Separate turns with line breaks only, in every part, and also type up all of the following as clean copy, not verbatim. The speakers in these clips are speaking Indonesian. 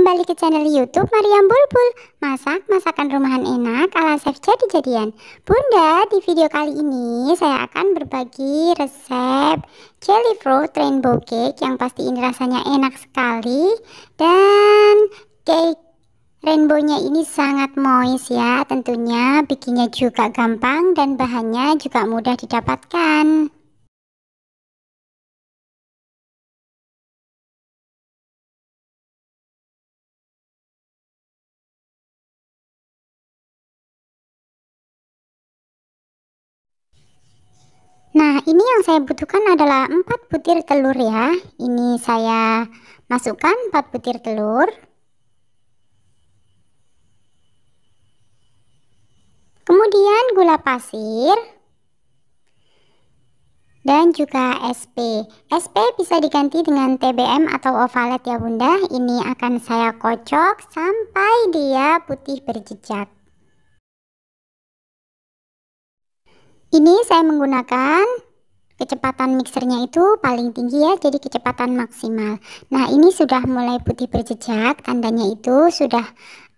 kembali ke channel YouTube Mariam Bulbul. Masak masakan rumahan enak ala chef jadi-jadian. Bunda, di video kali ini saya akan berbagi resep jelly fruit rainbow cake yang pasti ini rasanya enak sekali. Dan cake rainbownya ini sangat moist ya. Tentunya bikinnya juga gampang dan bahannya juga mudah didapatkan. Nah, ini yang saya butuhkan adalah 4 butir telur ya. Ini saya masukkan 4 butir telur. Kemudian gula pasir dan juga SP. SP bisa diganti dengan TBM atau ovalet ya Bunda. Ini akan saya kocok sampai dia putih berjejak. Ini saya menggunakan kecepatan mixernya itu paling tinggi ya, jadi kecepatan maksimal. Nah, ini sudah mulai putih berjejak, tandanya itu sudah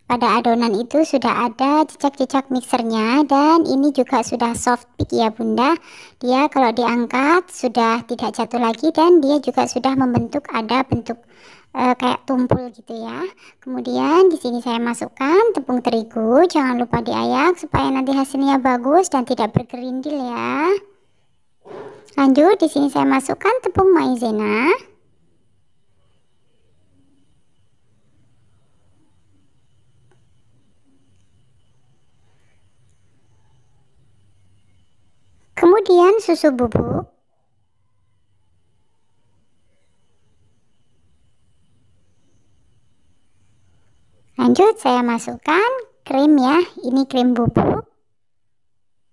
pada adonan itu sudah ada jejak-jejak mixernya, dan ini juga sudah soft peak ya Bunda. Dia kalau diangkat sudah tidak jatuh lagi, dan dia juga sudah membentuk ada bentuk kayak tumpul gitu ya. Kemudian di sini saya masukkan tepung terigu, jangan lupa diayak supaya nanti hasilnya bagus dan tidak bergerindil ya. Lanjut, di sini saya masukkan tepung maizena. Kemudian susu bubuk. Lanjut saya masukkan krim ya, ini krim bubuk.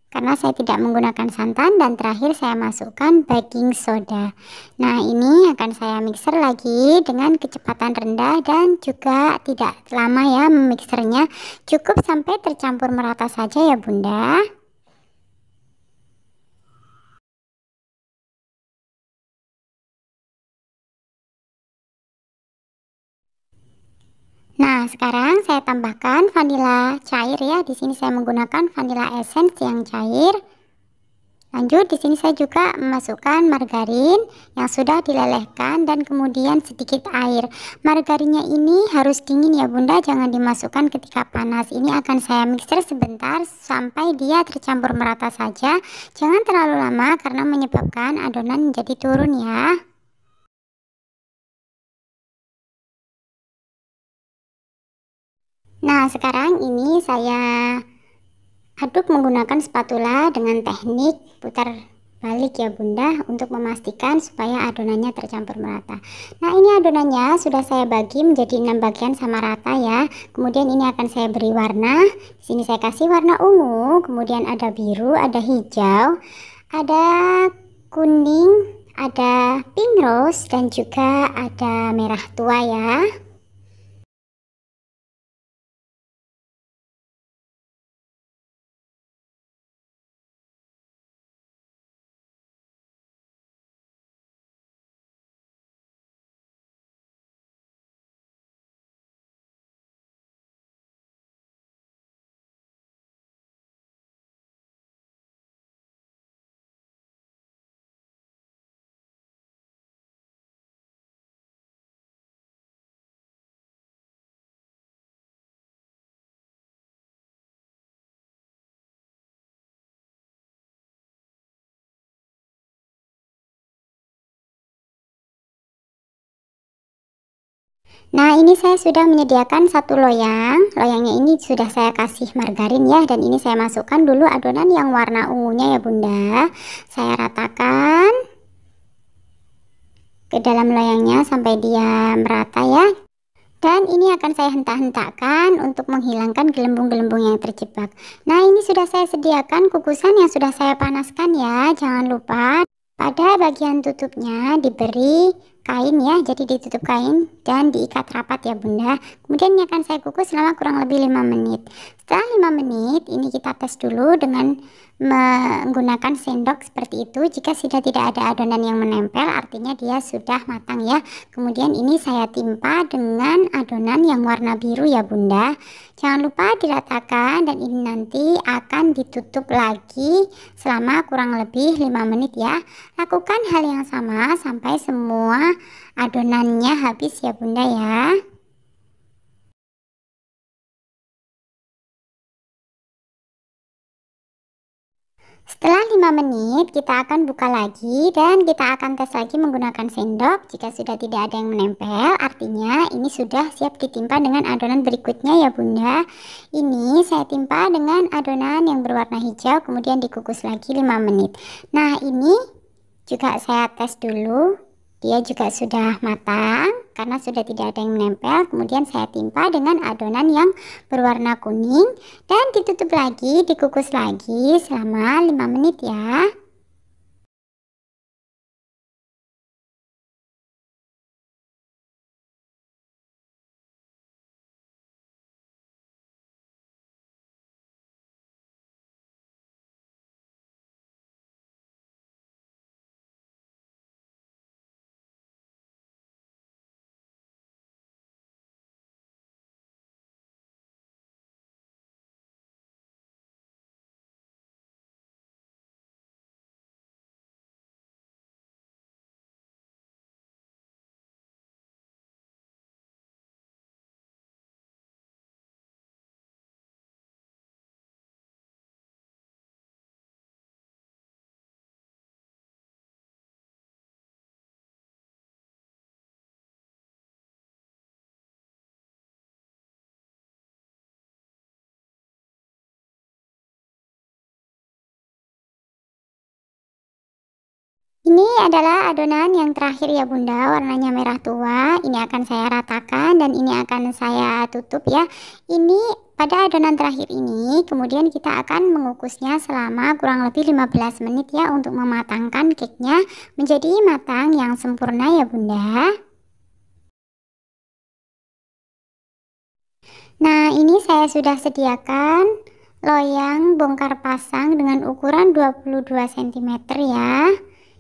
Karena saya tidak menggunakan santan, dan terakhir saya masukkan baking soda. Nah, ini akan saya mixer lagi dengan kecepatan rendah dan juga tidak lama ya memixernya. Cukup sampai tercampur merata saja ya Bunda. Nah, sekarang saya tambahkan vanila cair ya. Di sini saya menggunakan vanila essence yang cair. Lanjut, di sini saya juga memasukkan margarin yang sudah dilelehkan dan kemudian sedikit air. Margarinnya ini harus dingin ya Bunda, jangan dimasukkan ketika panas. Ini akan saya mixer sebentar sampai dia tercampur merata saja. Jangan terlalu lama karena menyebabkan adonan menjadi turun ya. Nah, sekarang ini saya aduk menggunakan spatula dengan teknik putar balik ya Bunda, untuk memastikan supaya adonannya tercampur merata. Nah, ini adonannya sudah saya bagi menjadi 6 bagian sama rata ya. Kemudian ini akan saya beri warna. Di sini saya kasih warna ungu, kemudian ada biru, ada hijau, ada kuning, ada pink rose, dan juga ada merah tua ya. Nah, ini saya sudah menyediakan satu loyang. Loyangnya ini sudah saya kasih margarin ya, dan ini saya masukkan dulu adonan yang warna ungunya ya Bunda. Saya ratakan ke dalam loyangnya sampai dia merata ya. Dan ini akan saya hentak-hentakkan untuk menghilangkan gelembung-gelembung yang terjebak. Nah, ini sudah saya sediakan kukusan yang sudah saya panaskan ya. Jangan lupa pada bagian tutupnya diberi kain ya, jadi ditutup kain dan diikat rapat ya bunda. Kemudian ini akan saya kukus selama kurang lebih 5 menit. Setelah 5 menit ini kita tes dulu dengan menggunakan sendok seperti itu. Jika sudah tidak ada adonan yang menempel, artinya dia sudah matang ya. Kemudian ini saya timpa dengan adonan yang warna biru ya bunda. Jangan lupa diratakan dan ini nanti akan ditutup lagi selama kurang lebih 5 menit ya. Lakukan hal yang sama sampai semua adonannya habis ya bunda ya. Setelah 5 menit kita akan buka lagi dan kita akan tes lagi menggunakan sendok. Jika sudah tidak ada yang menempel, artinya ini sudah siap ditimpa dengan adonan berikutnya ya bunda. Ini saya timpa dengan adonan yang berwarna hijau, kemudian dikukus lagi 5 menit. Nah ini juga saya tes dulu, dia juga sudah matang karena sudah tidak ada yang menempel. Kemudian saya timpa dengan adonan yang berwarna kuning dan ditutup lagi, dikukus lagi selama 5 menit ya. Ini adalah adonan yang terakhir ya bunda, warnanya merah tua. Ini akan saya ratakan dan ini akan saya tutup ya. Ini pada adonan terakhir ini, kemudian kita akan mengukusnya selama kurang lebih 15 menit ya, untuk mematangkan cake-nya menjadi matang yang sempurna ya bunda. Nah ini saya sudah sediakan loyang bongkar pasang dengan ukuran 22 cm ya.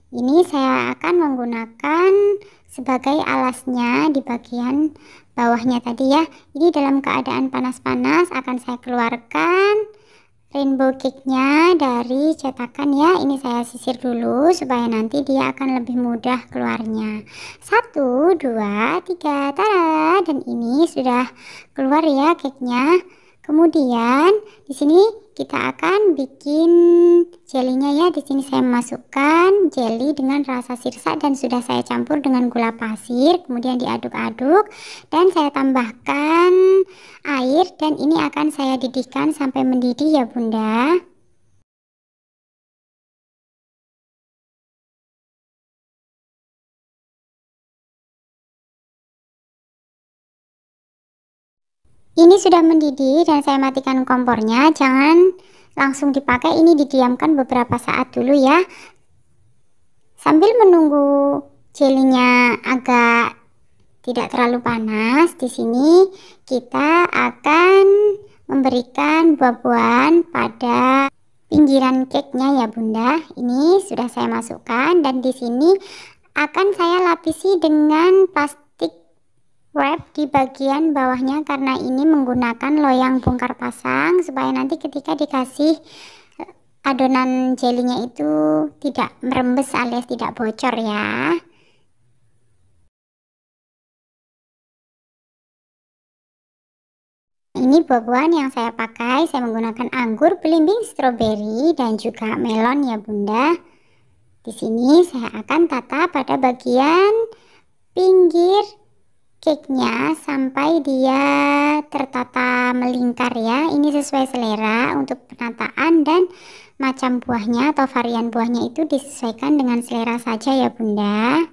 Ini saya akan menggunakan sebagai alasnya di bagian bawahnya tadi ya. Ini dalam keadaan panas-panas akan saya keluarkan rainbow cake-nya dari cetakan ya. Ini saya sisir dulu supaya nanti dia akan lebih mudah keluarnya. 1, 2, 3, tada! Dan ini sudah keluar ya cake-nya. Kemudian di sini kita akan bikin jelinya ya. Di sini saya masukkan jelly dengan rasa sirsa dan sudah saya campur dengan gula pasir. Kemudian diaduk-aduk dan saya tambahkan air dan ini akan saya didihkan sampai mendidih ya bunda. Ini sudah mendidih dan saya matikan kompornya. Jangan langsung dipakai, ini didiamkan beberapa saat dulu ya. Sambil menunggu jelinya agak tidak terlalu panas, di sini kita akan memberikan buah-buahan pada pinggiran cake-nya ya bunda. Ini sudah saya masukkan dan di sini akan saya lapisi dengan plastik wrap di bagian bawahnya karena ini menggunakan loyang bongkar pasang supaya nanti ketika dikasih adonan jelinya itu tidak merembes alias tidak bocor ya. Ini buah-buahan yang saya pakai, saya menggunakan anggur, belimbing, stroberi, dan juga melon ya bunda. Di sini saya akan tata pada bagian pinggir cake-nya sampai dia tertata melingkar ya. Ini sesuai selera untuk penataan dan macam buahnya atau varian buahnya itu disesuaikan dengan selera saja ya bunda.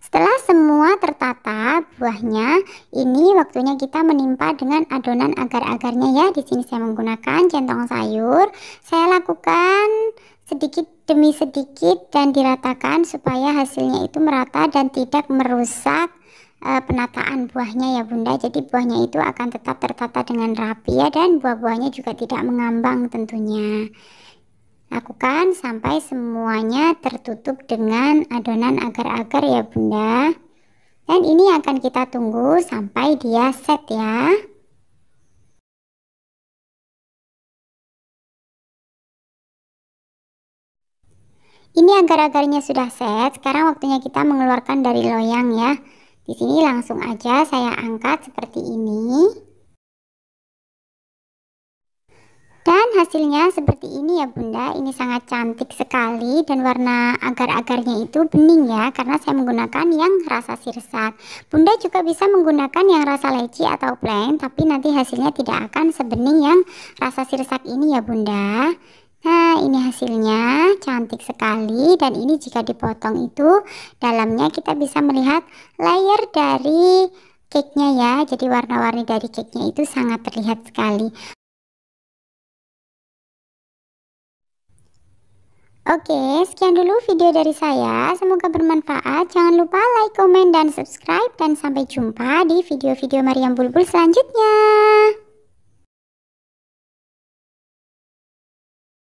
Setelah semua tertata buahnya, ini waktunya kita menimpa dengan adonan agar-agarnya ya. Di sini saya menggunakan centong sayur. Saya lakukan sedikit demi sedikit dan diratakan supaya hasilnya itu merata dan tidak merusak penataan buahnya ya Bunda. Jadi buahnya itu akan tetap tertata dengan rapi ya, dan buah-buahnya juga tidak mengambang tentunya. Lakukan sampai semuanya tertutup dengan adonan agar-agar ya Bunda. Dan ini akan kita tunggu sampai dia set ya. Ini agar-agarnya sudah set. Sekarang waktunya kita mengeluarkan dari loyang ya. Di sini langsung aja saya angkat seperti ini. Dan hasilnya seperti ini ya Bunda. Ini sangat cantik sekali dan warna agar-agarnya itu bening ya, karena saya menggunakan yang rasa sirsak. Bunda juga bisa menggunakan yang rasa leci atau plain, tapi nanti hasilnya tidak akan sebening yang rasa sirsak ini ya Bunda. Nah, ini hasilnya cantik sekali, dan ini jika dipotong itu dalamnya kita bisa melihat layer dari cake-nya ya. Jadi warna-warni dari cake-nya itu sangat terlihat sekali. Oke, sekian dulu video dari saya. Semoga bermanfaat. Jangan lupa like, komen, dan subscribe. Dan sampai jumpa di video-video Mariam Bulbul selanjutnya.